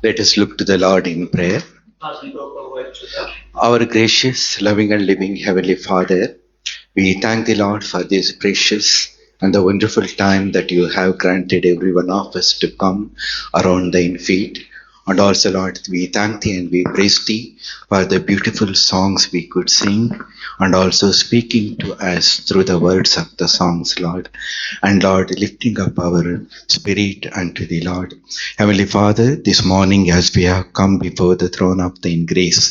Let us look to the Lord in prayer. Our gracious, loving and living Heavenly Father, we thank the Lord for this precious and the wonderful time that you have granted every one of us to come around thine feet. And also, Lord, we thank thee and we praise thee for the beautiful songs we could sing and also speaking to us through the words of the songs, Lord. And Lord, lifting up our spirit unto thee, Lord. Heavenly Father, this morning as we have come before the throne of thine grace,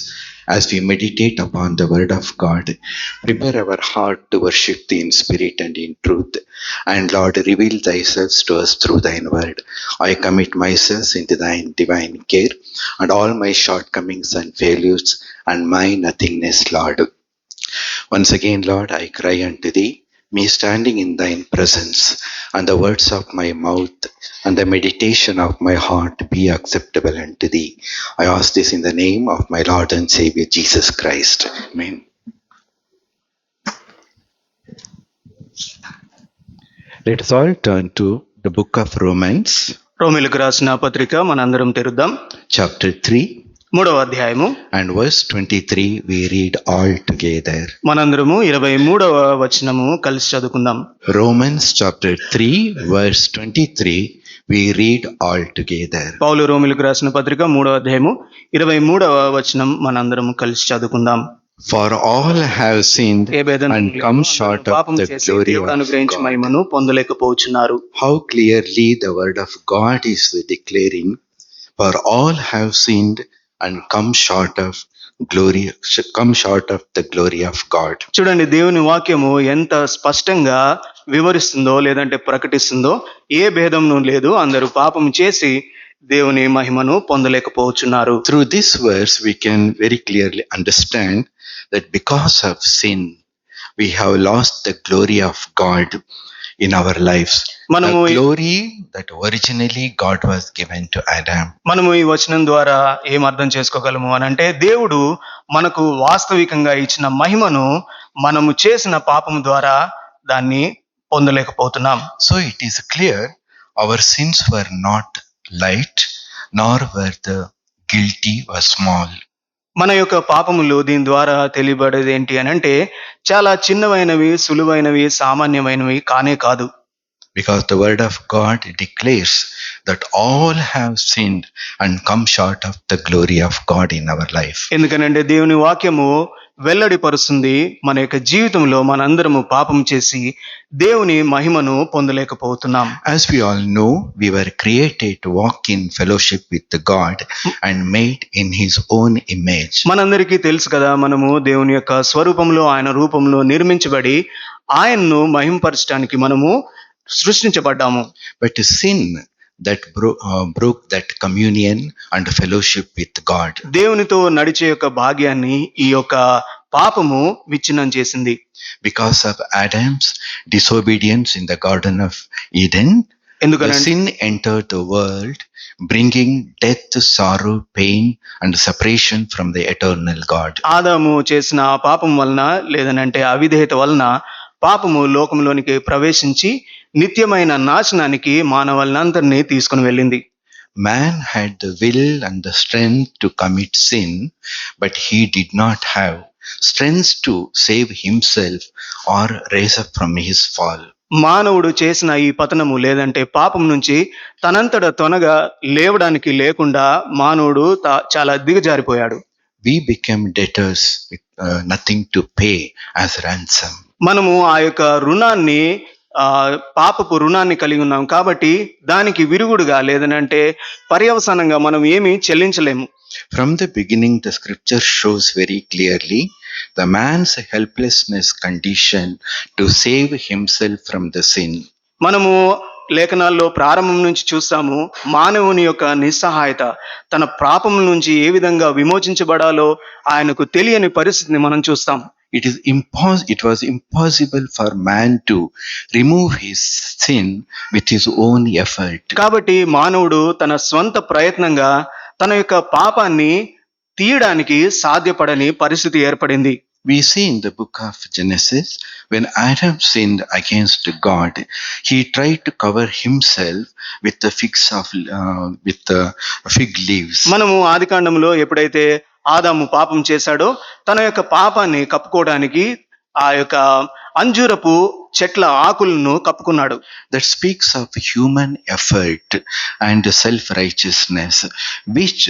as we meditate upon the word of God, prepare our heart to worship thee in spirit and in truth. And Lord, reveal thyself to us through thine word. I commit myself into thine divine care and all my shortcomings and failures and my nothingness, Lord. Once again, Lord, I cry unto thee, me standing in thine presence, and the words of my mouth and the meditation of my heart be acceptable unto thee. I ask this in the name of my Lord and Savior Jesus Christ. Amen. Let us all turn to the book of Romans. రోమీయులకు రాసిన పత్రిక మనందరం తెరుద్దాం. Chapter 3. 3వ అధ్యాయము And verse 23 we read all together. మనందరము 23వ వచనము కలిసి చదువుకుందాం. Romans chapter 3 verse 23 we read all together. పౌలు రోమీయులకు రాసిన పత్రిక 3వ అధ్యాయము 23వ వచనం మనందరం కలిసి చదువుకుందాం. For all have sinned and come short of the glory of అనుగ్రహించి God. మహిమను పొందలేకపోతున్నారు. How clearly the word of God is declaring, for all have sinned and come short of the glory of God. చూడండి, దేవుని వాక్యము ఎంత స్పష్టంగా వివరిస్తుందో లేదంటే ప్రకటిస్తుందో. ఏ భేదమును లేదు, అందరూ పాపం చేసి దేవుని మహిమను పొందలేకపోతున్నారు. Through this verse we can very clearly understand that because of sin we have lost the glory of God in our lives. The glory that originally God was given to Adam. మనము ఈ వచనం ద్వారా ఏం అర్థం చేసుకోగలము అని అంటే, దేవుడు మనకు వాస్తవికంగా ఇచ్చిన మహిమను మనము చేసిన పాపము ద్వారా దాన్ని పొందలేకపోతున్నాం. So it is clear our sins were not light, nor were the guilty was small. మన యొక్క పాపములు దీని ద్వారా తెలియబడేది ఏంటి అని అంటే, చాలా చిన్నవైనవి, సులువైనవి, సామాన్యమైనవి కానే కాదు. Because the word of God declares that all have sinned and come short of the glory of God in our life. ఎందుకనంటే దేవుని వాక్యము వెల్లడిపరుస్తుంది, మన యొక్క జీవితంలో మనందరము పాపం చేసి దేవుని మహిమను పొందలేకపోతున్నాం. As we all know, we were created to walk in fellowship with God and made in his own image. మనందరికీ తెలుసు కదా, మనము దేవుని యొక్క స్వరూపంలో, ఆయన రూపంలో నిర్మించబడి ఆయన్ను మహిమపరచడానికి మనము సృష్టించబడ్డాము. But sin that broke that communion and fellowship with God. దేవునితో నడిచే యొక్క భాగ్యాన్ని ఈ యొక్క పాపము విచ్ఛిన్నం చేసింది. Because of Adam's disobedience in the Garden of Eden, the sin entered the world, bringing death, sorrow, pain and separation from the eternal God. ఆదాము చేసిన పాపం వలన లేదనంటే అవిధేయత వలన పాపము లోకంలోనికి ప్రవేశించి నిత్యమైన నాశనానికి మానవులందరినీ తీసుకుని వెళ్ళింది. Man had the will and the strength to commit sin, but he did not have strength to save himself or raise up from his fall. మానవుడు చేసిన ఈ పతనము లేదంటే పాపం నుంచి తనంతట తొనగా లేవడానికి లేకుండా మానవుడు చాలా దిగజారిపోయాడు. We became debtors with nothing to pay as ransom. మనము ఆ యొక్క రుణాన్ని పాపపు రుణాన్ని కలిగి ఉన్నాం కాబట్టి దానికి విరుగుడుగా లేదనంటే పర్యవసానంగా మనం ఏమీ చెల్లించలేము. From the beginning the scripture shows very clearly the man's helplessness condition to save himself from the sin. మనము లేఖనాల్లో ప్రారంభం నుంచి చూస్తాము, మానవుని యొక్క నిస్సహాయత, తన పాపం నుంచి ఏ విధంగా విమోచించబడాలో ఆయనకు తెలియని పరిస్థితిని మనం చూస్తాం. It was impossible for man to remove his sin with his own effort. కాబట్టి మానవుడు తన స్వంత ప్రయత్నంగా తన యొక్క పాపాన్ని తీయడానికి సాధ్యపడని పరిస్థితి ఏర్పడింది. We see in the book of Genesis, when Adam sinned against God, he tried to cover himself with the fig leaves. మనము ఆదికాండంలో ఎప్పుడైతే ఆదాము పాపం చేశాడో తన యొక్క పాపాన్ని కప్పుకోవడానికి ఆ యొక్క అంజూరపు చెట్ల ఆకులను కప్పుకున్నాడు. That speaks of human effort and self-righteousness, which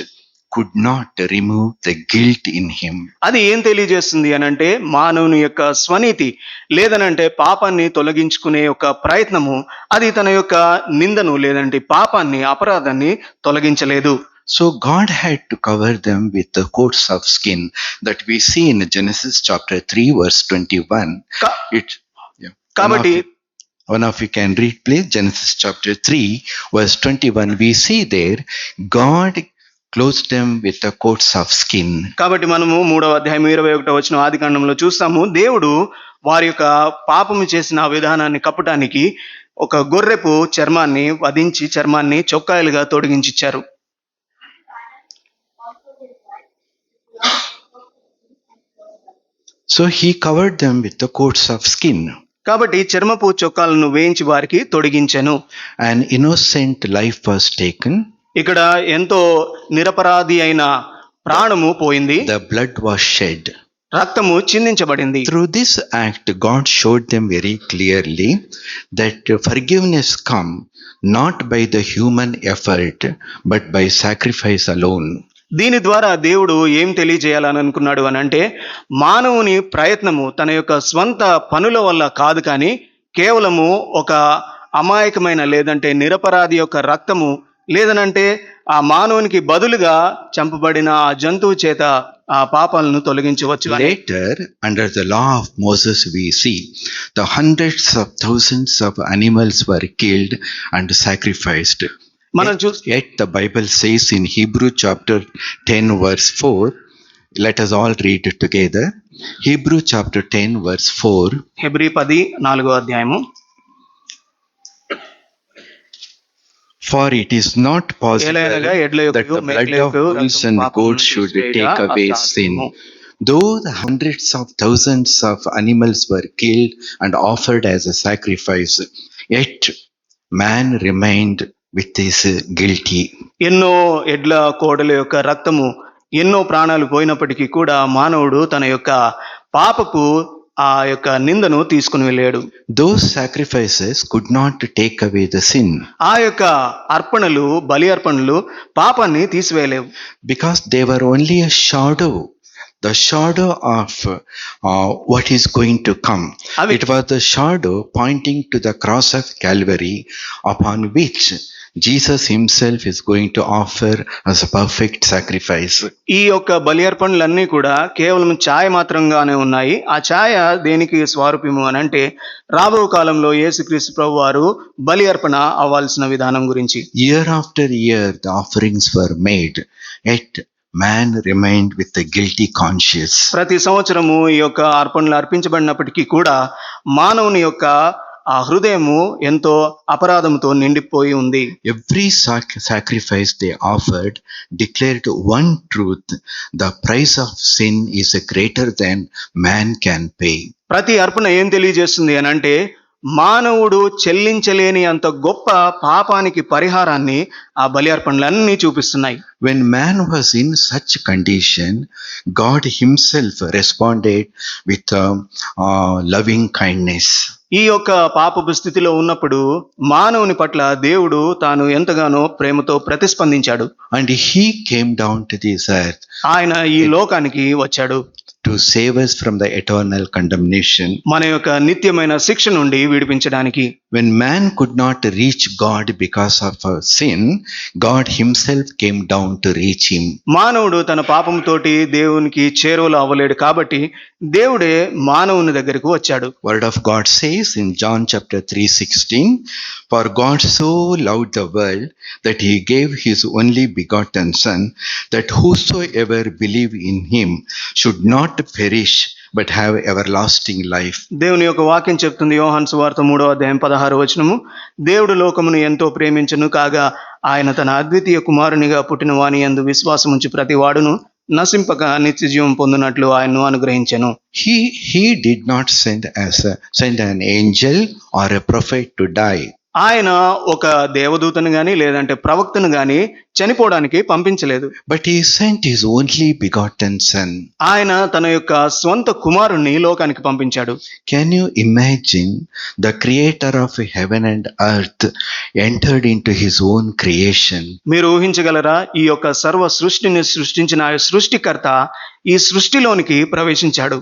could not remove the guilt in him. అది ఏం తెలియజేస్తుంది అనంటే మానవుని యొక్క స్వనీతి లేదనంటే పాపాన్ని తొలగించుకునే యొక్క ప్రయత్నము అది తన యొక్క నిందను లేదంటే పాపాన్ని అపరాధాన్ని తొలగించలేదు. So God had to cover them with the coats of skin that we see in Genesis chapter 3 verse 21. కాబట్టి one of you can read please, Genesis chapter 3 verse 21. We see there God clothed them with the coats of skin. కాబట్టి మనము 3వ అధ్యాయం 21వ వచనం ఆదికాండంలో చూస్తాము. దేవుడు వారి యొక్క పాపము చేసిన విధానాన్ని కప్పటానికి ఒక గొర్రెపు చర్మాన్ని వధించి చర్మాన్ని చొక్కాయలుగా తొడిగించిచ్చారు. So he covered them with the coats of skin. కాబట్టి చర్మపు చొక్కాలను వేయించి వారికి తొడిగించెను. An innocent life was taken. ఇక్కడ ఎంతో నిరపరాధి అయిన ప్రాణము పోయింది. The blood was shed. రక్తము చిందించబడింది. Through this act, God showed them very clearly that forgiveness come not by the human effort, but by sacrifice alone. దీని ద్వారా దేవుడు ఏం తెలియజేయాలని అనుకున్నాడు అని అంటే మానవుని ప్రయత్నము తన యొక్క స్వంత పనుల వల్ల కాదు, కానీ కేవలము ఒక అమాయకమైన లేదంటే నిరపరాధి యొక్క రక్తము లేదనంటే ఆ మానవునికి బదులుగా చంపబడిన ఆ జంతువు చేత ఆ పాపాలను తొలగించవచ్చు. Later, under the law of Moses, we see the hundreds of thousands of animals were killed and sacrificed. Yet the Bible says in Hebrew chapter 10 verse 4, let us all read it together. Hebrew chapter 10 verse 4. Hebrew 10:4వ అధ్యాయము. For it is not possible that the blood of bulls and goats should take away sin. Though the hundreds of thousands of animals were killed and offered as a sacrifice, yet man remained with his guilty. ఎన్నో ఎడ్ల కోడల యొక్క రక్తము ఎన్నో ప్రాణాలు పోయినప్పటికీ కూడా మానవుడు తన యొక్క పాపపు ఆ యొక్క నిందను తీసుకుని వెళ్ళాడు. Those sacrifices could not take away the sin. ఆ యొక్క అర్పణలు బలి అర్పణలు పాపాన్ని తీసివేయలేవు. Because they were only a shadow, the shadow of what is going to come. It was the shadow pointing to the cross of Calvary, upon which Jesus himself is going to offer as a perfect sacrifice. ఈ యొక్క బలి అర్పణలన్నీ కూడా కేవలం ఛాయ మాత్రంగానే ఉన్నాయి. ఆ ఛాయ దేనికి స్వరూపము అని అంటే రాబో కాలంలో యేసుక్రీస్తు ప్రభువారు బలి అర్పణ అవ్వాల్సిన విధానం గురించి. Year after year the offerings were made, yet man remained with a guilty conscience. ప్రతి సంవత్సరము ఈ యొక్క అర్పణలు అర్పించబడినప్పటికీ కూడా మానవుని యొక్క ఆ హృదయము ఎంతో అపరాధంతో నిండిపోయి ఉంది. Every sacrifice they offered declared one truth: the price of sin is greater than man can pay. ప్రతి అర్పణ ఏం తెలియజేస్తుంది అని అంటే మానవుడు చెల్లించలేని అంత గొప్ప పాపానికి పరిహారాన్ని ఆ బలి అర్పణలన్నీ చూపిస్తున్నాయి. When man was in such condition, God himself responded with loving kindness. ఈ యొక్క పాపపు స్థితిలో ఉన్నప్పుడు మానవుని పట్ల దేవుడు తాను ఎంతగానో ప్రేమతో ప్రతిస్పందించాడు. And he came down to this earth. ఆయన ఈ లోకానికి వచ్చాడు to save us from the eternal condemnation. మన యొక్క నిత్యమైన శిక్ష నుండి విడిపించడానికి. When man could not reach God because of sin, God himself came down to reach him. మానవుడు తన పాపంతోటి దేవునికి చేరువలో అవ్వలేడు కాబట్టి దేవుడే మానవుని దగ్గరకు వచ్చాడు. Word of God says in John chapter 3:16, for God so loved the world that he gave his only begotten son, that whosoever believe in him should not perish but have everlasting life. దేవుని యొక్క వాక్యం చెప్తుంది యోహాను సువార్త 3వ అధ్యాయం 16వ వచనము, దేవుడు లోకమును ఎంతో ప్రేమించును కాగా ఆయన తన అద్వితీయ కుమారునిగా పుట్టిన వాని యందు విశ్వాసం ఉంచి ప్రతి వాడును నశింపక నిత్య జీవం పొందినట్లు ఆయన్ను అనుగ్రహించెను. He did not send an angel or a prophet to die. ఆయన ఒక దేవదూతను గాని లేదంటే ప్రవక్తను గాని చనిపోవడానికి పంపించలేదు. But he sent his only begotten son. ఆయన తన యొక్క స్వంత కుమారుణ్ణి లోకానికి పంపించాడు. Can you imagine the creator of heaven and earth entered into his own creation? మీరు ఊహించగలరా? ఈ యొక్క సర్వ సృష్టిని సృష్టించిన ఆ సృష్టికర్త ఈ సృష్టిలోనికి ప్రవేశించాడు.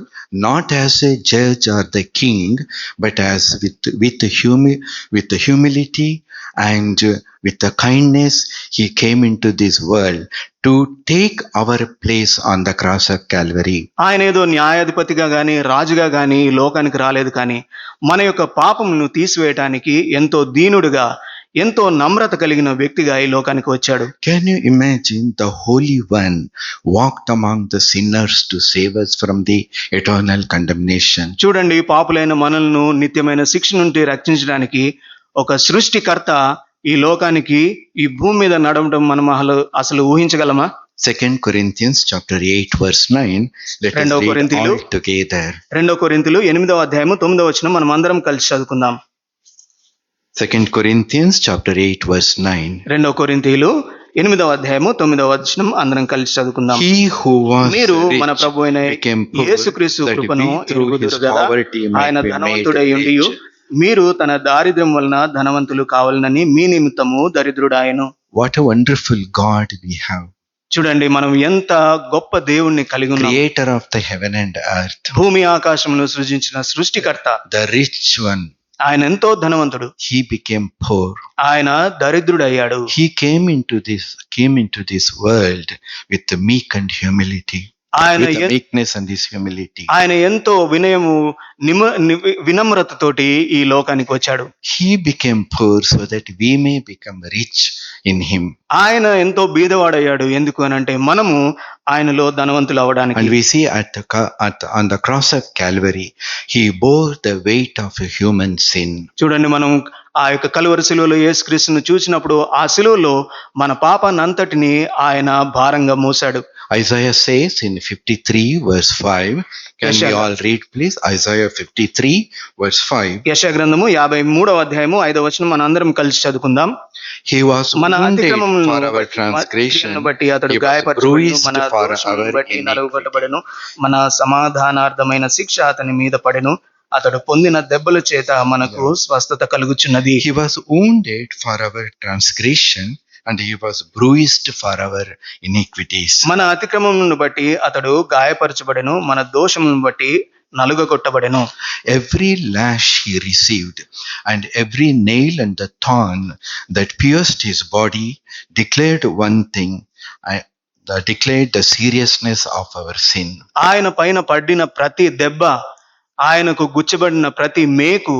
Not as a judge or the king, but as with humility and with the kindness, he came into this world to take our place on the cross of Calvary. ఆయన ఏదో న్యాయాధిపతిగా గాని రాజుగా గాని ఈ లోకానికి రాలేదు, కానీ మన యొక్క పాపమును తీసివేయటానికి ఎంతో దీనుడుగా ఎంతో నమ్రత కలిగిన వ్యక్తిగా ఈ లోకానికి వచ్చాడు. Can you imagine the Holy One walked among the sinners to save us from the eternal condemnation? చూడండి, పాపులైన మనల్ని నిత్యమైన శిక్ష నుండి రక్షించడానికి ఒక సృష్టికర్త ఈ లోకానికి ఈ భూమి మీద నడవడం మనం అసలు ఊహించగలమా? 2 Corinthians chapter 8 verse 9. Let us read all together. 2 కొరింథీయులు 8వ అధ్యాయము 9వ వచనం మనం అందరం కలిసి చదువుకుందాం. 2 Corinthians chapter 8 verse 9. 2 కొరింథీయులు 8వ అధ్యాయము 9వ వచనం అందరం కలిసి చదువుకుందాం. He who was మీరు rich మన ప్రభువైన became poor, యేసుక్రీస్తు that కృపను we through his ఎరుగుదురు గదా. poverty ఆయన might be ధనవంతుడై made ఉండియు rich. మీరు తన దారిద్ర్యం వలన ధనవంతులు కావాలనని మీ నిమిత్తము దరిద్రుడాయను. What a wonderful God we have. చూడండి, మనం ఎంత గొప్ప దేవుణ్ణి కలిగి ఉన్నాం. Creator of the heaven and earth. భూమి ఆకాశమును సృజించిన సృష్టికర్త. The rich one. ఆయన ఎంతో ధనవంతుడు. He became poor. ఆయన దరిద్రుడయ్యాడు. He came into this world with the meek and humility. ఆయన With the meekness and this humility. ఆయన ఎంతో వినయము వినమ్రతతోటి ఈ లోకానికి వచ్చాడు. He became poor so that we may become rich in him. ఆయన ఎంతో బీదవాడయ్యాడు. ఎందుకు అనంటే మనము ఆయనలో ధనవంతులు అవడానికి. And we see on the cross of Calvary, he bore the weight of a human sin. చూడండి, మనం ఆ యొక్క కలువరి శిలువలో యేసుక్రీస్తును చూసినప్పుడు ఆ శిలువలో మన పాపాన్ని అంతటిని ఆయన భారంగా మోసాడు. Isaiah says in 53 verse 5. Can we all read please? Isaiah 53 verse 5. యెషయా గ్రంథము 53వ అధ్యాయము 5వ వచనం మనం అందరం కలిసి చదువుకుందాం. He was wounded for our transgression, బట్టి అతడు గాయపరచబడెను, మన దోషములను బట్టి నలుగగొట్టబడెను, మన సమాధానార్థమైన శిక్ష అతని మీద పడెను, అతడు పొందిన దెబ్బల చేత మనకు స్వస్థత కలుగుచున్నది. He was wounded for our transgression and he was bruised for our iniquities. మన అతిక్రమములను బట్టి అతడు గాయపరచబడెను, మన దోషములను బట్టి నలుగగొట్టబడెను. Every lash he received and every nail and the thorn that pierced his body declared one thing, declared the seriousness of our sin. ఆయన పైన పడిన ప్రతి దెబ్బ, ఆయనకు గుచ్చబడిన ప్రతి మేకు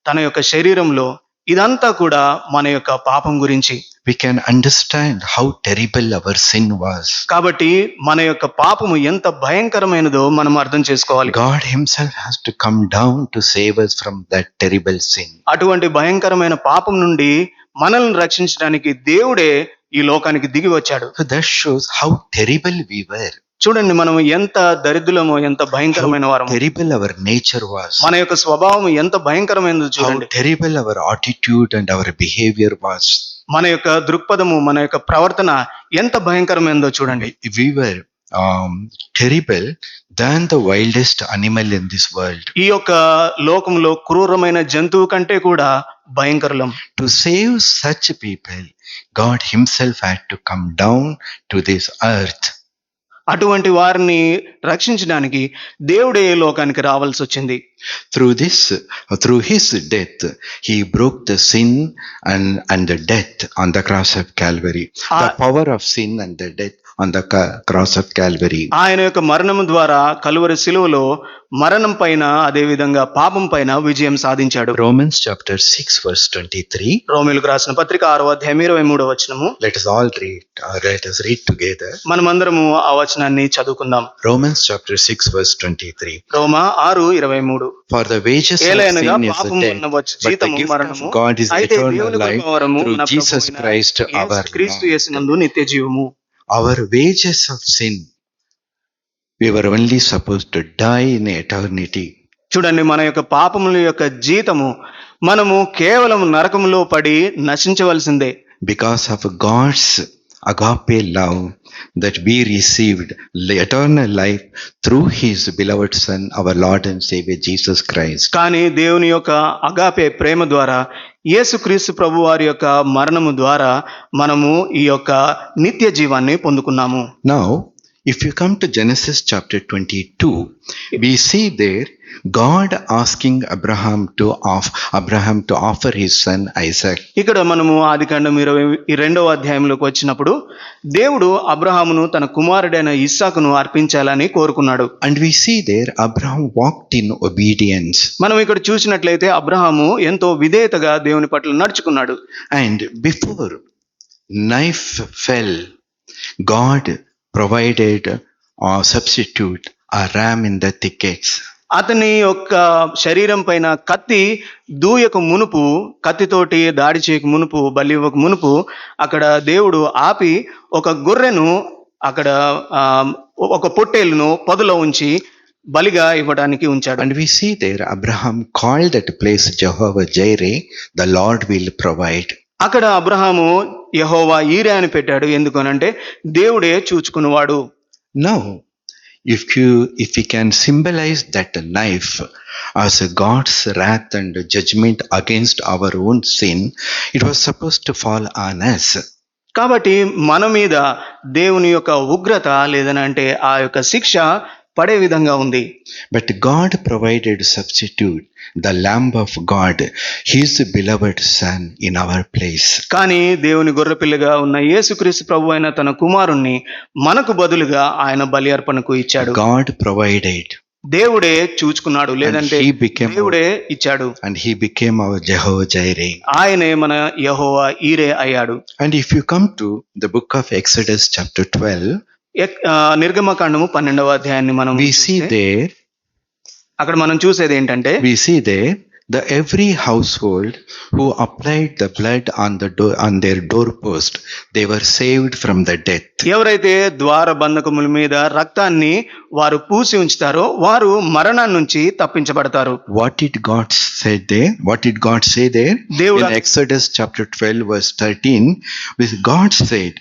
తన యొక్క శరీరంలో, ఇదంతా కూడా మన యొక్క పాపం గురించి. We can understand how terrible our sin was. కాబట్టి మన యొక్క పాపము ఎంత భయంకరమైనదో మనం అర్థం చేసుకోవాలి. God himself has to come down to save us from that terrible sin. అటువంటి భయంకరమైన పాపం నుండి మనల్ని రక్షించడానికి దేవుడే ఈ లోకానికి దిగి వచ్చాడు. So that shows how terrible we were. చూడండి, మనం ఎంత దరిద్రులమో, ఎంత భయంకరమైన వారమో. Terrible our nature was. మన యొక్క స్వభావం ఎంత భయంకరమైనదో చూడండి. How terrible our attitude and our behavior was. మన యొక్క దృక్పథము, మన యొక్క ప్రవర్తన ఎంత భయంకరమైనదో చూడండి. We were terrible than the wildest animal in this world. ఈ యొక్క లోకంలో క్రూరమైన జంతువు కంటే కూడా భయంకరులం. To save such people, God himself had to come down to this earth. అటువంటి వారిని రక్షించడానికి దేవుడే ఈ లోకానికి రావాల్సి వచ్చింది. Through his death, he broke the sin and the death on the cross of Calvary. The power of sin and the death on the cross of Calvary. ఆయన యొక్క మరణం ద్వారా కలువరి శిలువలో మరణం పైన, అదే విధంగా పాపం పైన విజయం సాధించాడు. Romans chapter 6 verse 23. రోమీయులకు రాసిన పత్రిక 6వ అధ్యాయం 23వ వచనము. Let us read together. మనమందరము ఆ వచనాన్ని చదువుకుందాం. Romans chapter 6 verse 23. Roma 6:23. For the wages of sin is death, but the gift of God is eternal life through Jesus Christ our Lord. క్రీస్తు యేసునందు నిత్య జీవము. Our wages of sin We were only supposed to die in eternity. చూడండి, మన యొక్క పాపముల యొక్క జీతము మనము కేవలం నరకములో పడి నశించవలసిందే. Because of God's agape love that we received eternal life through his beloved son, our Lord and Savior Jesus Christ. కానీ దేవుని యొక్క అగాపే ప్రేమ ద్వారా యేసుక్రీస్తు ప్రభు వారి యొక్క మరణము ద్వారా మనము ఈ యొక్క నిత్య జీవాన్ని పొందుకున్నాము. Now, if you come to Genesis chapter 22, we see there God asking Abraham to offer his son Isaac. ఇక్కడ మనము ఆదికాండం 22వ అధ్యాయంలోకి వచ్చినప్పుడు దేవుడు అబ్రహామును తన కుమారుడైన ఇస్సాకును అర్పించాలని కోరుకున్నాడు. And we see there Abraham walked in obedience. మనం ఇక్కడ చూసినట్లయితే అబ్రహాము ఎంతో విధేయతగా దేవుని పట్ల నడుచుకున్నాడు. And before knife fell, God provided a substitute, a ram in the thickets. అతని యొక్క శరీరం పైన కత్తి దూయక మునుపు, కత్తితోటి దాడి చేయక మునుపు, బలి ఇవ్వక మునుపు అక్కడ దేవుడు ఆపి ఒక గొర్రెను అక్కడ ఒక పొట్టేలును పొదలో ఉంచి బలిగా ఇవ్వడానికి ఉంచాడు. And we see there Abraham called that place Jehovah Jireh, the Lord will provide. అక్కడ అబ్రహాము యెహోవా ఈరే అని పెట్టాడు. ఎందుకనంటే దేవుడే చూచుకునేవాడు. Now, if we can symbolize that knife as God's wrath and judgment against our own sin, it was supposed to fall on us. కాబట్టి మన మీద దేవుని యొక్క ఉగ్రత లేదనంటే ఆ యొక్క శిక్ష పడే విధంగా ఉంది. But God provided substitute, the Lamb of God, his beloved son in our place. కానీ దేవుని గొర్రెపిల్లగా ఉన్న యేసుక్రీస్తు ప్రభు అయిన తన కుమారుణ్ణి మనకు బదులుగా ఆయన బలి అర్పణకు ఇచ్చాడు. God provided. దేవుడే చూచుకున్నాడు, లేదంటే దేవుడే ఇచ్చాడు. And he became our Jehovah Jireh. ఆయనే మన యెహోవా ఈరే అయ్యాడు. And if you come to the book of Exodus chapter 12, నిర్గమకాండము 12వ అధ్యాయాన్ని మనం we see there, అక్కడ మనం చూసేది ఏంటంటే we see there the every household who applied the blood on their doorpost, they were saved from the death. ఎవరైతే ద్వార బంధకముల మీద రక్తాన్ని వారు పూసి ఉంచుతారో వారు మరణం నుంచి తప్పించబడతారు. What did God say there? What did God say there? దేవుడు In Exodus chapter 12 verse 13, God said,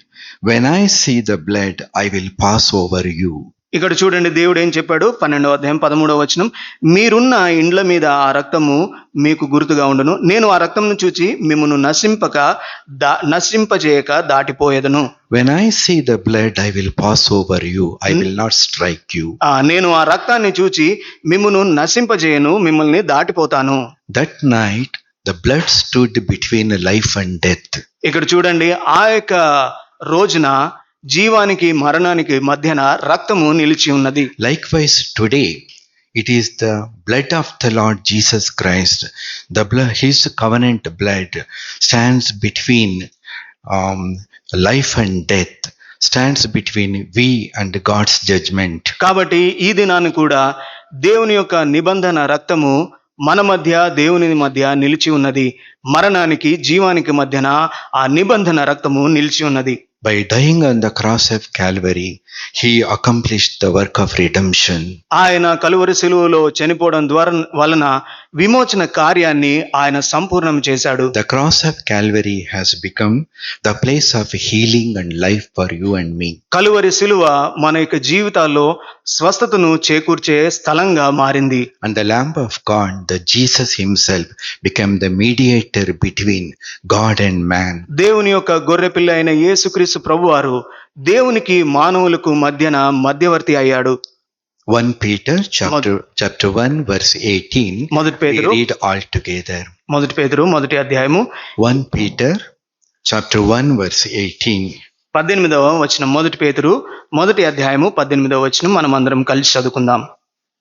"When I see the blood, I will pass over you." ఇక్కడ చూడండి, దేవుడు ఏం చెప్పాడు? 12వ అధ్యాయం 13వ వచనం, మీరున్న ఇండ్ల మీద ఆ రక్తము మీకు గుర్తుగా ఉండును, నేను ఆ రక్తమును చూచి మిమ్మును నశింపజేయక దాటిపోయేదను. When I see the blood, I will pass over you, I will not strike you. నేను ఆ రక్తాన్ని చూచి మిమ్మును నశింపజేయను, మిమ్మల్ని దాటిపోతాను. That night the blood stood between life and death. ఇక్కడ చూడండి, ఆ యొక్క రోజున జీవానికి మరణానికి మధ్యన రక్తము నిలిచి ఉన్నది. Likewise today, it is the blood of the Lord Jesus Christ, the blood, his covenant blood stands between life and death, stands between we and God's judgment. కాబట్టి ఈ దినాన్ని కూడా దేవుని యొక్క నిబంధన రక్తము మన మధ్య దేవుని మధ్య నిలిచి ఉన్నది. మరణానికి జీవానికి మధ్యన ఆ నిబంధన రక్తము నిలిచి ఉన్నది. By dying on the cross of Calvary, he accomplished the work of redemption. ఆయన కలువరి శిలువలో చనిపోవడం వలన విమోచన కార్యాన్ని ఆయన సంపూర్ణం చేశాడు. The cross of Calvary has become the place of healing and life for you and me. Calvary శిలువ మన యొక్క జీవితాల్లో స్వస్థతను చేకూర్చే స్థలంగా మారింది. And the Lamb of God, the Jesus himself, became the mediator between God and man. దేవుని యొక్క గొర్రెపిల్ల అయిన యేసుక్రీస్తు ప్రభువారు దేవునికి మానవులకు మధ్యన మధ్యవర్తి అయ్యాడు. 1 Peter chapter 1 verse 18. మొదటి పేతురు, we read all together. మొదటి పేతురు మొదటి అధ్యాయము 1 Peter chapter 1 verse 18. 18వ వచనం. మొదటి పేతురు మొదటి అధ్యాయము 18వ వచనం మనం అందరం కలిసి చదువుకుందాం.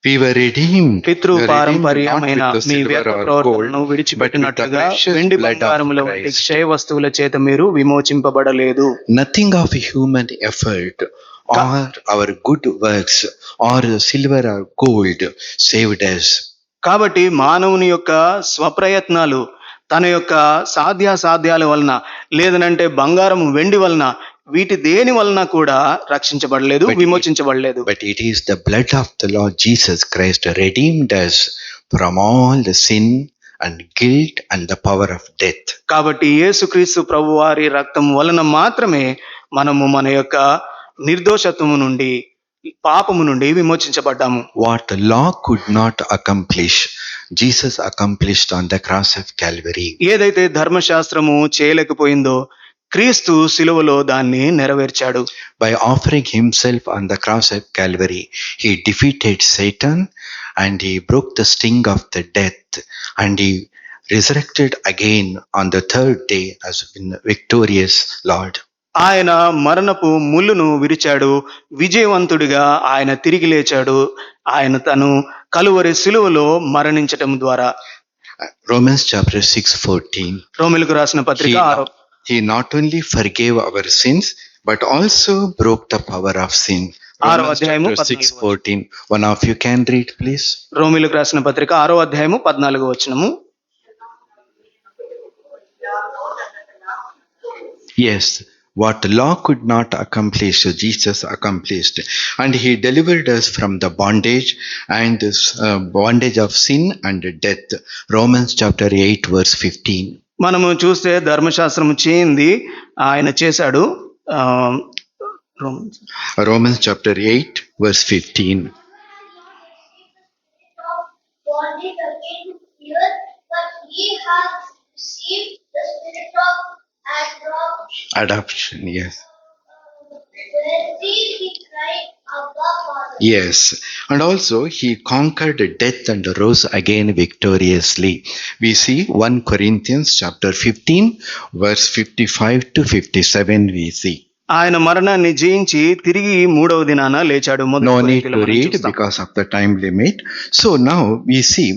We were redeemed. పితృ పారంపర్యమైన మీ వ్యర్థ ప్రవర్తనను విడిచిపెట్టినట్లుగా వెండి బంగారముల వంటి క్షయ వస్తువుల చేత మీరు విమోచింపబడలేదు. Nothing of human effort or our good works or silver or gold saved us. కాబట్టి మానవుని యొక్క స్వప్రయత్నాలు, తన యొక్క సాధ్యాసాధ్యాల వలన, లేదనంటే బంగారం వెండి వలన వీటి దేని వలన కూడా రక్షించబడలేదు, But- విమోచించబడలేదు. But it is the blood of the Lord Jesus Christ redeemed us from all the sin and guilt and the power of death. కాబట్టి యేసుక్రీస్తు ప్రభువారి రక్తం వలన మాత్రమే మనము మన యొక్క నిర్దోషత్వము నుండి, పాపము నుండి విమోచించబడ్డాము. What the law could not accomplish, Jesus accomplished on the cross of Calvary. ఏదైతే ధర్మశాస్త్రము చేయలేకపోయిందో క్రీస్తు శిలువలో దాన్ని నెరవేర్చాడు. By offering himself on the cross of Calvary, he defeated Satan and he broke the sting of the death, and he resurrected again on the third day as victorious Lord. ఆయన మరణపు ముళ్ళును విరిచాడు, విజయవంతుడిగా ఆయన తిరిగి లేచాడు. ఆయన తను కలువరి శిలువలో మరణించటం ద్వారా. Romans chapter 6:14. రోమిలకు రాసిన పత్రిక He not only forgave our sins, but also broke the power of sin. Romans chapter 6:14. One of you can read, please. రోమిలకు రాసిన పత్రిక 6వ అధ్యాయము 14వ వచనము. Yes, what the law could not accomplish, Jesus accomplished, and he delivered us from the bondage and this bondage of sin and death. Romans chapter 8 verse 15. మనము చూస్తే ధర్మశాస్త్రము చేయింది ఆయన చేశాడు. Romans chapter 8 verse 15. Bondage again to fear, but ye have received the spirit of Adoption, yes. When he cried, Abba, Father. Yes, and also he conquered death and rose again victoriously. We see 1 Corinthians chapter 15 verse 55 to 57 we see. ఆయన మరణాన్ని జయించి తిరిగి 3వ దినాన లేచాడు. No need to read because of the time limit. So now we see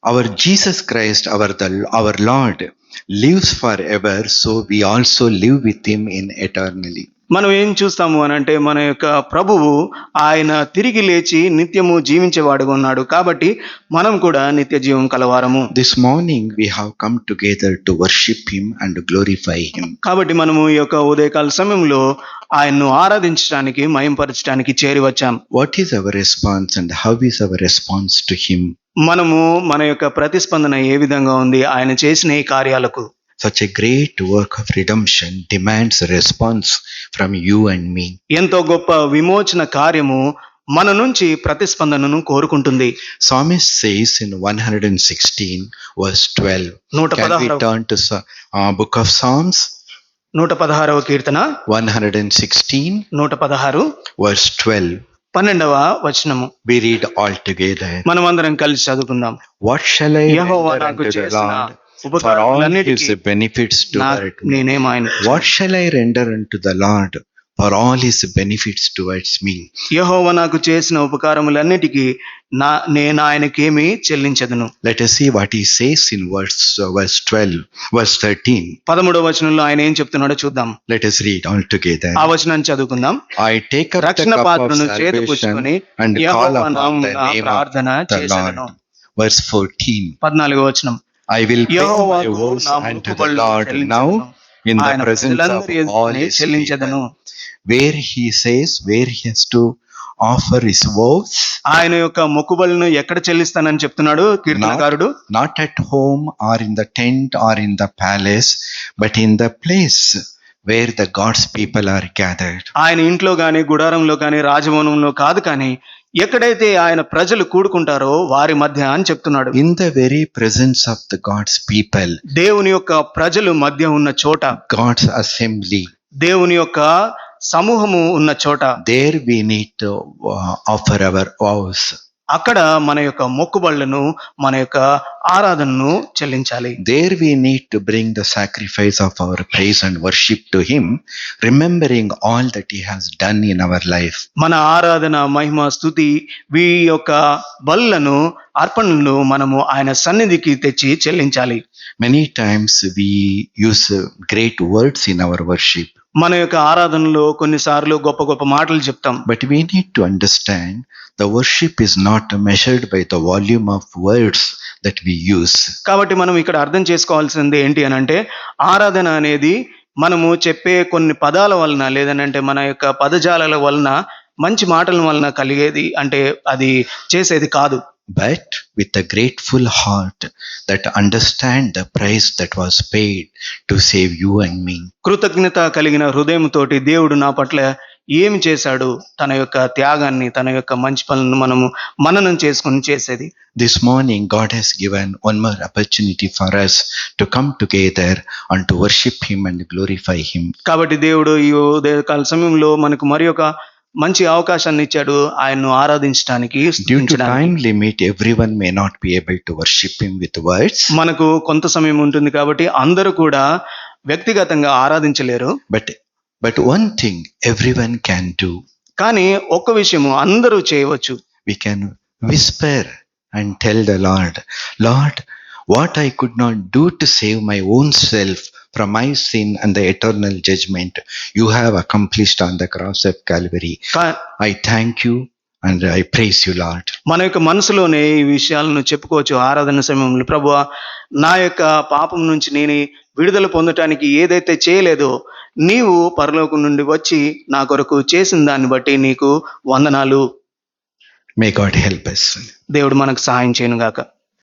our Jesus Christ, our Lord, lives forever, so we also live with him in eternally. మనం ఏం చూస్తాము అని అంటే మన యొక్క ప్రభువు ఆయన తిరిగి లేచి నిత్యము జీవించేవాడుగా ఉన్నాడు. కాబట్టి మనం కూడా నిత్య జీవం కలవారము. This morning we have come together to worship him and glorify him. కాబట్టి మనము ఈ యొక్క ఉదయకాల సమయంలో ఆయన్ను ఆరాధించడానికి, మహింపరచడానికి చేరి వచ్చాం. What is our response and how is our response to him? మనము మన యొక్క ప్రతిస్పందన ఏ విధంగా ఉంది ఆయన చేసిన ఈ కార్యాలకు? Such a great work of redemption demands a response from you and me. ఎంతో గొప్ప విమోచన కార్యము మన నుంచి ప్రతిస్పందనను కోరుకుంటుంది. Psalmist says in 116 verse 12. Can we turn to book of Psalms? 116వ Keerthana 116 116 verse 12. 12వ వచనము. We read all together. మనమందరం కలిసి చదువుకుందాం. What shall I Jehovah render నాకు unto the చేసిన Lord for all ఉపకారములన్నిటికీ his benefits toward me? నేనేం ఆయన What shall I render unto the Lord for all his benefits towards me? యెహోవా నాకు చేసిన ఉపకారములన్నిటికీ నేను ఆయనకేమి చెల్లించదును. Let us see what he says in verse 12, verse 13. 13వ వచనంలో ఆయన ఏం చెప్తున్నాడో చూద్దాం. Let us read all together. ఆ వచనాన్ని చదువుకుందాం. I take up the రక్షణ cup of పాత్రను చేతిపుచ్చుకొని salvation and call Jehovah upon the నామమున name ప్రార్థన of the చేసెదను. Lord. Verse 14. 14వ వచనం. I will pay my యెహోవాకు vows నా unto the మొక్కుబడులు Lord చెల్లించెదను. now in the ఆయన presence of ప్రజలందరి all ఎదుటనే his చెల్లించెదను. people. Where he says, where he has to offer his vows. ఆయన యొక్క మొక్కుబడులను ఎక్కడ చెల్లిస్తానని చెప్తున్నాడు కీర్తనకారుడు? Not at home or in the tent or in the palace, but in the place where the God's people are gathered. ఆయన ఇంట్లో గాని, గుడారంలో గాని, రాజభవనంలో కాదు, కానీ ఎక్కడైతే ఆయన ప్రజలు కూడుకుంటారో వారి మధ్య అని చెప్తున్నాడు. In the very presence of the God's people. దేవుని యొక్క ప్రజలు మధ్య ఉన్న చోట, God's assembly. దేవుని యొక్క సమూహము ఉన్న చోట, There we need to offer our vows. అక్కడ మన యొక్క మొక్కుబడులను, మన యొక్క ఆరాధనను చెల్లించాలి. There we need to bring the sacrifice of our praise and worship to him, remembering all that he has done in our life. మన ఆరాధన, మహిమ, స్తుతి, వీ యొక్క బలులను, అర్పణలను మనము ఆయన సన్నిధికి తెచ్చి చెల్లించాలి. Many times we use great words in our worship. మన యొక్క ఆరాధనలో కొన్నిసార్లు గొప్ప గొప్ప మాటలు చెప్తాం. But we need to understand the worship is not measured by the volume of words that we use. కాబట్టి మనం ఇక్కడ అర్థం చేసుకోవాల్సింది ఏంటి అని అంటే, ఆరాధన అనేది మనము చెప్పే కొన్ని పదాల వలన లేదనంటే మన యొక్క పదజాలాల వలన మంచి మాటల వలన కలిగేది అంటే అది చేసేది కాదు. but with a grateful heart that understand the price that was paid to save you and me. కృతజ్ఞత కలిగిన హృదయంతోటి దేవుడు నా పట్ల ఏమి చేశాడు, తన యొక్క త్యాగాన్ని, తన యొక్క మంచి పనులను మనము మననం చేసుకొని చేసేది. This morning, God has given one more opportunity for us to come together and to worship Him and glorify Him. కాబట్టి దేవుడు ఈ ఉదయకాల సమయంలో మనకు మరి ఒక మంచి అవకాశాన్ని ఇచ్చాడు ఆయన్ను ఆరాధించడానికి, Due to స్తుతించడానికి. time limit, everyone may not be able to worship Him with words, మనకు కొంత సమయం ఉంటుంది కాబట్టి అందరూ కూడా వ్యక్తిగతంగా ఆరాధించలేరు. but one thing everyone can do. కానీ ఒక్క విషయము అందరూ చేయవచ్చు. We can whisper and tell the Lord, what I could not do to save my own self from my sin and the eternal judgment, you have accomplished on the cross of Calvary. కా- I thank you and I praise you, Lord. మన యొక్క మనసులోనే ఈ విషయాలను చెప్పుకోవచ్చు ఆరాధన సమయంలో. ప్రభువా, నా యొక్క పాపం నుంచి నేను విడుదల పొందటానికి ఏదైతే చేయలేదో నీవు పరలోకం నుండి వచ్చి నా కొరకు చేసిన దాన్ని బట్టి నీకు వందనాలు. May God help us. దేవుడు మనకు సహాయం చేయను గాక.